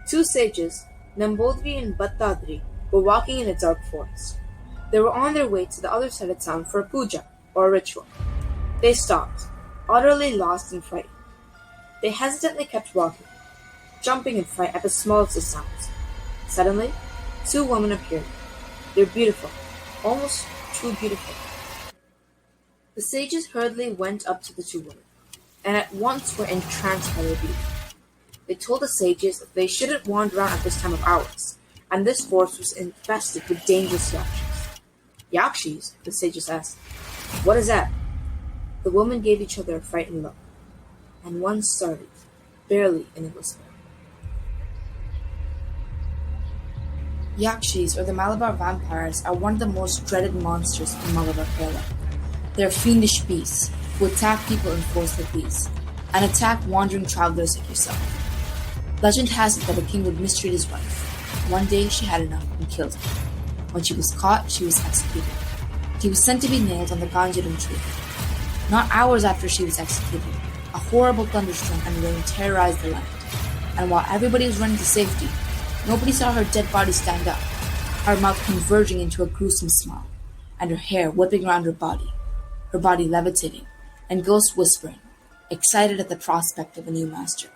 Two sages, Nambodri and Bhattadri, were walking in a dark forest. They were on their way to the other side of town for a puja, or a ritual. They stopped, utterly lost and frightened. They hesitantly kept walking, jumping in fright at the smallest of sounds. Suddenly, two women appeared. They were beautiful, almost too beautiful. The sages hurriedly went up to the two women, and at once were entranced by their beauty. They told the sages that they shouldn't wander around at this time of hours, and this forest was infested with dangerous yakshis. Yakshis? The sages asked. What is that? The women gave each other a frightened look, and one started, barely in a whisper. Yakshis, or the Malabar vampires, are one of the most dreaded monsters in Malabar Kerala. They are fiendish beasts who attack people in force like these, and attack wandering travelers like yourself. Legend has it that a king would mistreat his wife. One day she had enough and killed him. When she was caught, she was executed. He was sent to be nailed on the Ganjaram tree. Not hours after she was executed, a horrible thunderstorm and rain terrorized the land, and while everybody was running to safety, nobody saw her dead body stand up, her mouth converging into a gruesome smile, and her hair whipping around her body levitating, and ghosts whispering, excited at the prospect of a new master.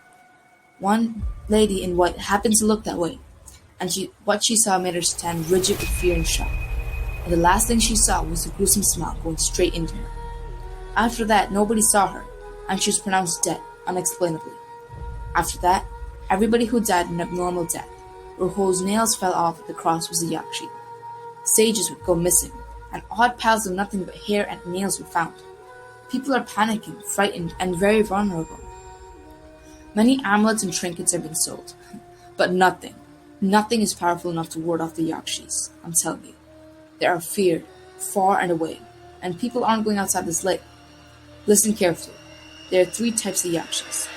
One lady in white happened to look that way, and what she saw made her stand rigid with fear and shock. And the last thing she saw was the gruesome smile going straight into her. After that, nobody saw her, and she was pronounced dead, unexplainably. After that, everybody who died an abnormal death, or whose nails fell off at the cross, was a Yakshi. Sages would go missing, and odd piles of nothing but hair and nails were found. People are panicking, frightened, and very vulnerable. Many amulets and trinkets are being sold, but nothing is powerful enough to ward off the Yakshis, I'm telling you. They are feared, far and away, and people aren't going outside this lake. Listen carefully. There are three types of Yakshis.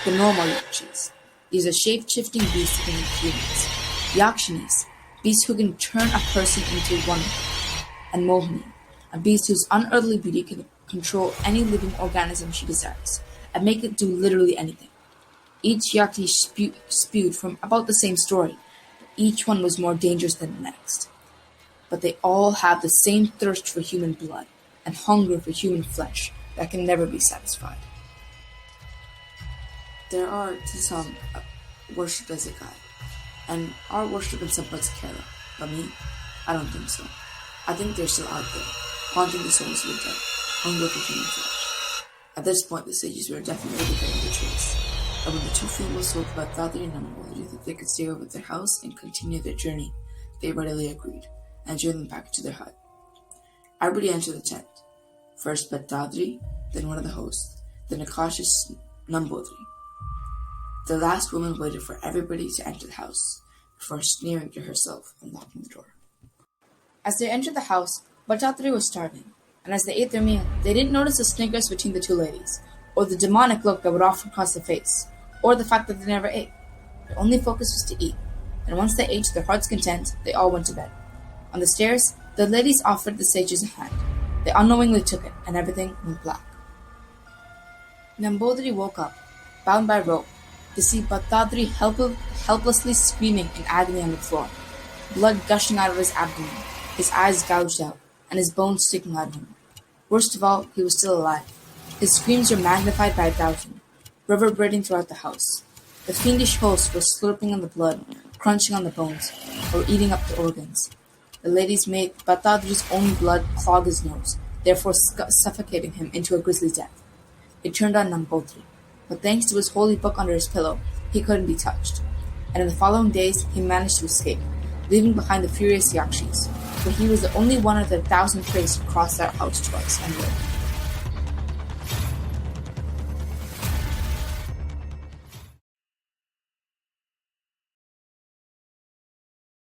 The normal Yakshis. These are shape-shifting beasts who can be humans. Yakshinis, beasts who can turn a person into a woman. And Mohini, a beast whose unearthly beauty can control any living organism she desires, and make it do literally anything. Each Yakshi spewed from about the same story, but each one was more dangerous than the next. But they all have the same thirst for human blood, and hunger for human flesh that can never be satisfied. There are, to some, worshipped as a god, and are worshipped in some parts of Kerala, but me, I don't think so. I think they're still out there, haunting the souls of the dead, hunger for human flesh. At this point, the sages were definitely getting the choice. And when the two females told Bhattadri and Nambodri that they could stay over at their house and continue their journey, they readily agreed, and joined them back to their hut. Everybody entered the tent. First Bhattadri, then one of the hosts, then a cautious Nambodri. The last woman waited for everybody to enter the house, before sneering to herself and locking the door. As they entered the house, Bhattadri was starving, and as they ate their meal, they didn't notice the snickers between the two ladies, or the demonic look that would often cross their face, or the fact that they never ate. Their only focus was to eat, and once they ate to their heart's content, they all went to bed. On the stairs, the ladies offered the sages a hand. They unknowingly took it, and everything went black. Nambodri woke up, bound by rope, to see Bhattadri helplessly screaming in agony on the floor, blood gushing out of his abdomen, his eyes gouged out, and his bones sticking out of him. Worst of all, he was still alive. His screams were magnified by 1,000, reverberating throughout the house. The fiendish host was slurping on the blood, crunching on the bones, or eating up the organs. The ladies made Bhattadri's own blood clog his nose, therefore suffocating him into a grisly death. They turned on Nambodri, but thanks to his holy book under his pillow, he couldn't be touched. And in the following days, he managed to escape, leaving behind the furious Yakshis, for he was the only one of the 1,000 priests to cross that house twice and live.